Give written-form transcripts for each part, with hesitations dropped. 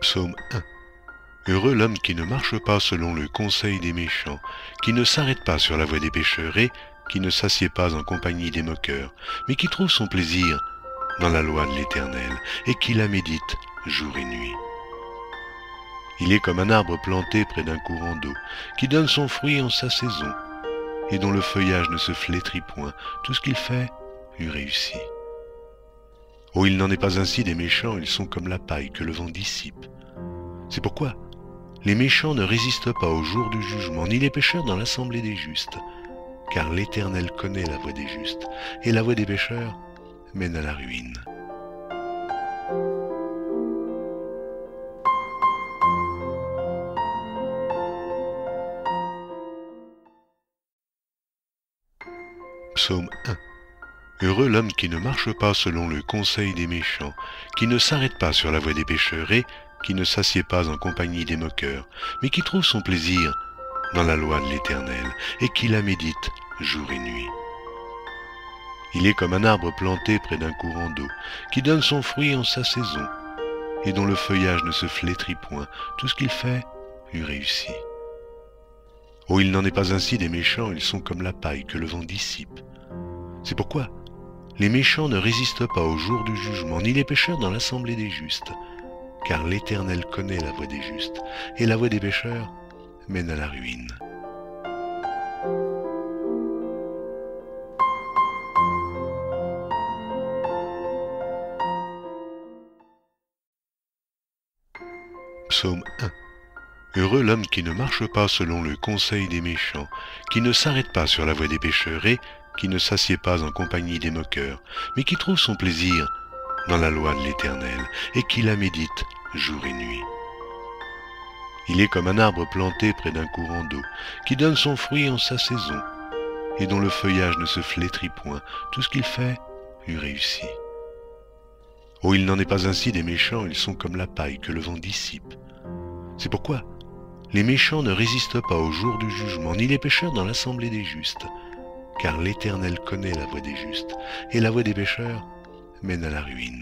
Psaume 1. Heureux l'homme qui ne marche pas selon le conseil des méchants, qui ne s'arrête pas sur la voie des pécheurs et qui ne s'assied pas en compagnie des moqueurs, mais qui trouve son plaisir dans la loi de l'Éternel et qui la médite jour et nuit. Il est comme un arbre planté près d'un courant d'eau, qui donne son fruit en sa saison, et dont le feuillage ne se flétrit point. Tout ce qu'il fait lui réussit. Oh, il n'en est pas ainsi des méchants, ils sont comme la paille que le vent dissipe. C'est pourquoi les méchants ne résistent pas au jour du jugement, ni les pécheurs dans l'assemblée des justes, car l'Éternel connaît la voie des justes, et la voie des pécheurs mène à la ruine. Psaume 1. Heureux l'homme qui ne marche pas selon le conseil des méchants, qui ne s'arrête pas sur la voie des pécheurs et qui ne s'assied pas en compagnie des moqueurs, mais qui trouve son plaisir dans la loi de l'Éternel et qui la médite jour et nuit. Il est comme un arbre planté près d'un courant d'eau, qui donne son fruit en sa saison, et dont le feuillage ne se flétrit point. Tout ce qu'il fait lui réussit. Oh, il n'en est pas ainsi des méchants, ils sont comme la paille que le vent dissipe. C'est pourquoi les méchants ne résistent pas au jour du jugement, ni les pécheurs dans l'assemblée des justes, car l'Éternel connaît la voie des justes, et la voie des pécheurs mène à la ruine. Psaume 1. Heureux l'homme qui ne marche pas selon le conseil des méchants, qui ne s'arrête pas sur la voie des pécheurs et qui ne s'assied pas en compagnie des moqueurs, mais qui trouve son plaisir dans la loi de l'Éternel et qui la médite jour et nuit. Il est comme un arbre planté près d'un courant d'eau, qui donne son fruit en sa saison, et dont le feuillage ne se flétrit point. Tout ce qu'il fait lui réussit. Oh, il n'en est pas ainsi des méchants, ils sont comme la paille que le vent dissipe. C'est pourquoi les méchants ne résistent pas au jour du jugement, ni les pécheurs dans l'assemblée des justes, car l'Éternel connaît la voie des justes, et la voie des pécheurs mène à la ruine.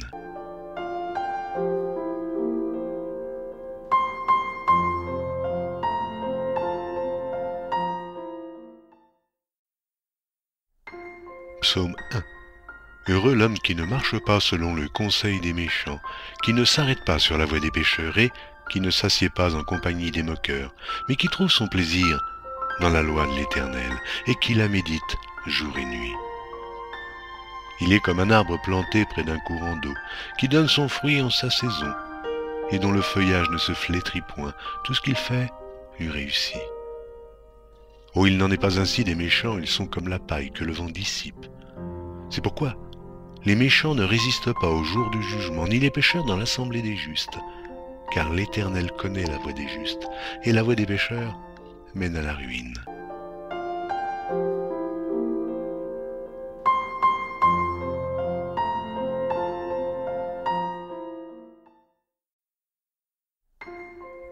Psaume 1. Heureux l'homme qui ne marche pas selon le conseil des méchants, qui ne s'arrête pas sur la voie des pécheurs et qui ne s'assied pas en compagnie des moqueurs, mais qui trouve son plaisir dans la loi de l'Éternel et qui la médite jour et nuit. Il est comme un arbre planté près d'un courant d'eau, qui donne son fruit en sa saison, et dont le feuillage ne se flétrit point. Tout ce qu'il fait lui réussit. Oh, il n'en est pas ainsi des méchants, ils sont comme la paille que le vent dissipe. C'est pourquoi les méchants ne résistent pas au jour du jugement, ni les pécheurs dans l'assemblée des justes, car l'Éternel connaît la voie des justes, et la voie des pécheurs mène à la ruine.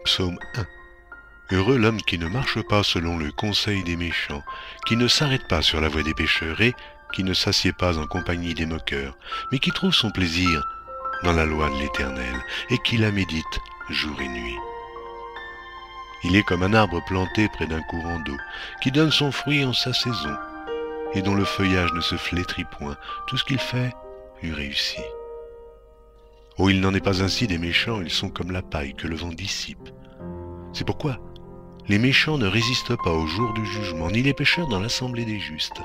Psaume 1. Heureux l'homme qui ne marche pas selon le conseil des méchants, qui ne s'arrête pas sur la voie des pécheurs et qui ne s'assied pas en compagnie des moqueurs, mais qui trouve son plaisir dans la loi de l'Éternel et qui la médite jour et nuit. Il est comme un arbre planté près d'un courant d'eau, qui donne son fruit en sa saison, et dont le feuillage ne se flétrit point. Tout ce qu'il fait lui réussit. Oh, il n'en est pas ainsi des méchants, ils sont comme la paille que le vent dissipe. C'est pourquoi les méchants ne résistent pas au jour du jugement, ni les pécheurs dans l'assemblée des justes,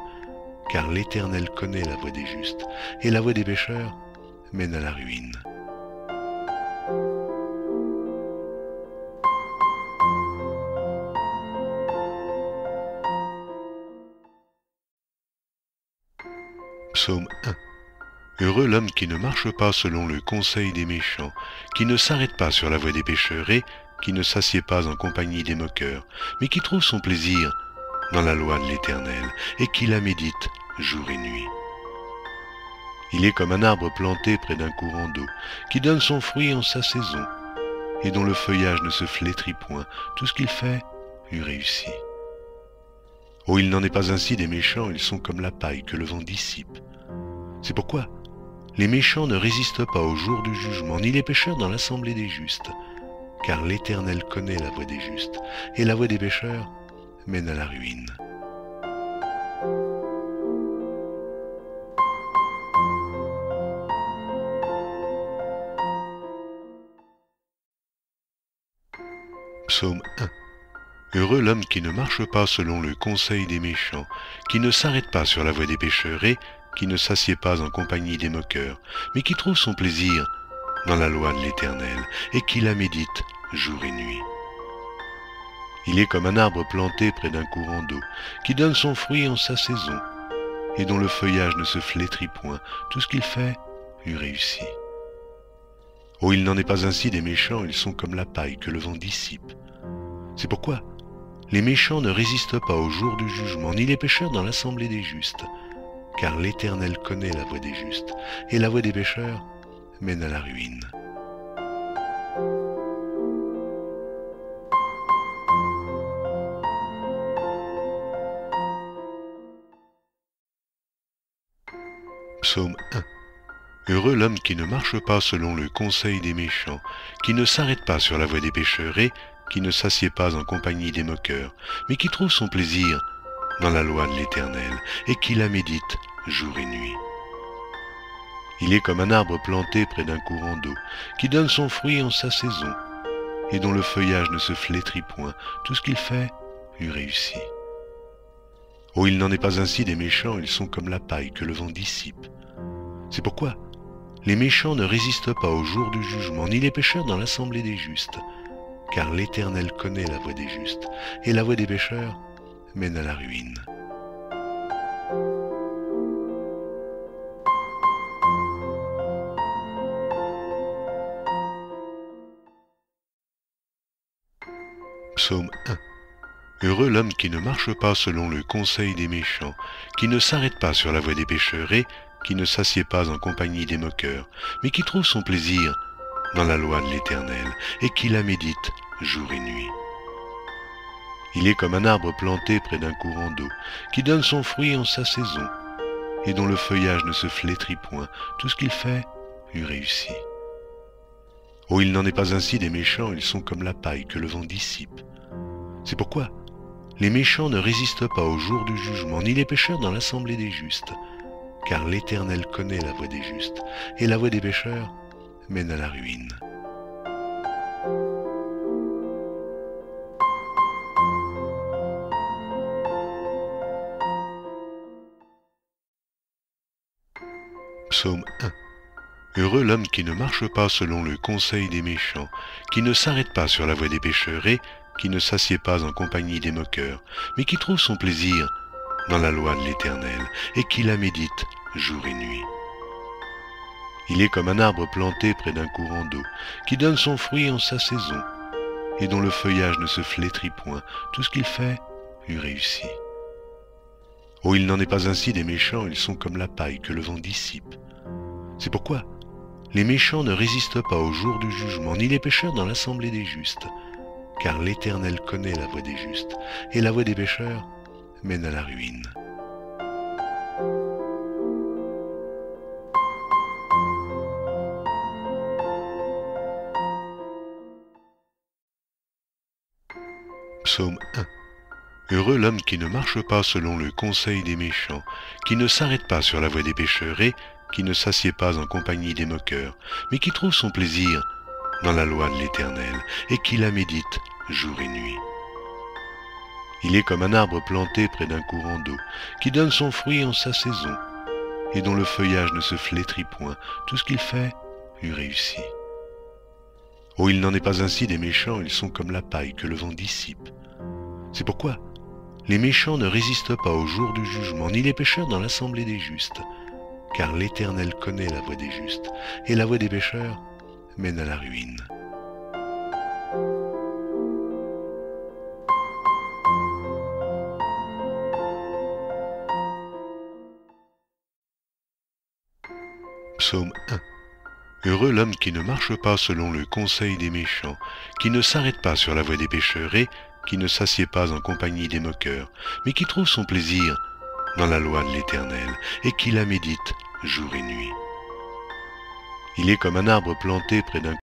car l'Éternel connaît la voie des justes, et la voie des pécheurs mène à la ruine. Psaume 1. Heureux l'homme qui ne marche pas selon le conseil des méchants, qui ne s'arrête pas sur la voie des pécheurs et qui ne s'assied pas en compagnie des moqueurs, mais qui trouve son plaisir dans la loi de l'Éternel et qui la médite jour et nuit. Il est comme un arbre planté près d'un courant d'eau, qui donne son fruit en sa saison, et dont le feuillage ne se flétrit point. Tout ce qu'il fait lui réussit. Oh, il n'en est pas ainsi des méchants, ils sont comme la paille que le vent dissipe. C'est pourquoi les méchants ne résistent pas au jour du jugement, ni les pécheurs dans l'assemblée des justes, car l'Éternel connaît la voie des justes, et la voie des pécheurs mène à la ruine. Psaume 1. Heureux l'homme qui ne marche pas selon le conseil des méchants, qui ne s'arrête pas sur la voie des pécheurs et qui ne s'assied pas en compagnie des moqueurs, mais qui trouve son plaisir dans la loi de l'Éternel et qui la médite jour et nuit. Il est comme un arbre planté près d'un courant d'eau, qui donne son fruit en sa saison, et dont le feuillage ne se flétrit point. Tout ce qu'il fait lui réussit. Oh, il n'en est pas ainsi des méchants, ils sont comme la paille que le vent dissipe. C'est pourquoi les méchants ne résistent pas au jour du jugement, ni les pécheurs dans l'assemblée des justes, car l'Éternel connaît la voie des justes, et la voie des pécheurs mène à la ruine. Psaume 1. Heureux l'homme qui ne marche pas selon le conseil des méchants, qui ne s'arrête pas sur la voie des pécheurs et qui ne s'assied pas en compagnie des moqueurs, mais qui trouve son plaisir dans la loi de l'Éternel et qui la médite jour et nuit. Il est comme un arbre planté près d'un courant d'eau, qui donne son fruit en sa saison, et dont le feuillage ne se flétrit point. Tout ce qu'il fait lui réussit. Oh, il n'en est pas ainsi des méchants, ils sont comme la paille que le vent dissipe. C'est pourquoi les méchants ne résistent pas au jour du jugement, ni les pécheurs dans l'assemblée des justes, car l'Éternel connaît la voie des justes, et la voie des pécheurs mène à la ruine. Psaume 1. Heureux l'homme qui ne marche pas selon le conseil des méchants, qui ne s'arrête pas sur la voie des pécheurs et qui ne s'assied pas en compagnie des moqueurs, mais qui trouve son plaisir dans la loi de l'Éternel et qui la médite jour et nuit. Il est comme un arbre planté près d'un courant d'eau, qui donne son fruit en sa saison, et dont le feuillage ne se flétrit point. Tout ce qu'il fait lui réussit. Oh, il n'en est pas ainsi des méchants, ils sont comme la paille que le vent dissipe. C'est pourquoi les méchants ne résistent pas au jour du jugement, ni les pécheurs dans l'assemblée des justes, car l'Éternel connaît la voie des justes, et la voie des pécheurs mène à la ruine. Psaume 1. Heureux l'homme qui ne marche pas selon le conseil des méchants, qui ne s'arrête pas sur la voie des pécheurs et qui ne s'assied pas en compagnie des moqueurs, mais qui trouve son plaisir dans la loi de l'Éternel et qui la médite jour et nuit. Il est comme un arbre planté près d'un courant d'eau, qui donne son fruit en sa saison, et dont le feuillage ne se flétrit point. Tout ce qu'il fait lui réussit. Oh, il n'en est pas ainsi des méchants, ils sont comme la paille que le vent dissipe. C'est pourquoi les méchants ne résistent pas au jour du jugement, ni les pécheurs dans l'assemblée des justes, car l'Éternel connaît la voie des justes, et la voie des pécheurs mène à la ruine. Psaume 1. Heureux l'homme qui ne marche pas selon le conseil des méchants, qui ne s'arrête pas sur la voie des pécheurs et qui ne s'assied pas en compagnie des moqueurs, mais qui trouve son plaisir dans la loi de l'Éternel et qui la médite jour et nuit. Il est comme un arbre planté près d'un courant d'eau, qui donne son fruit en sa saison, et dont le feuillage ne se flétrit point. Tout ce qu'il fait lui réussit. Oh, il n'en est pas ainsi des méchants, ils sont comme la paille que le vent dissipe. C'est pourquoi les méchants ne résistent pas au jour du jugement, ni les pécheurs dans l'assemblée des justes, car l'Éternel connaît la voie des justes, et la voie des pécheurs mène à la ruine. Psaume 1. Heureux l'homme qui ne marche pas selon le conseil des méchants, qui ne s'arrête pas sur la voie des pécheurs et qui ne s'assied pas en compagnie des moqueurs, mais qui trouve son plaisir dans la loi de l'Éternel et qui la médite jour et nuit. Il est comme un arbre planté près d'un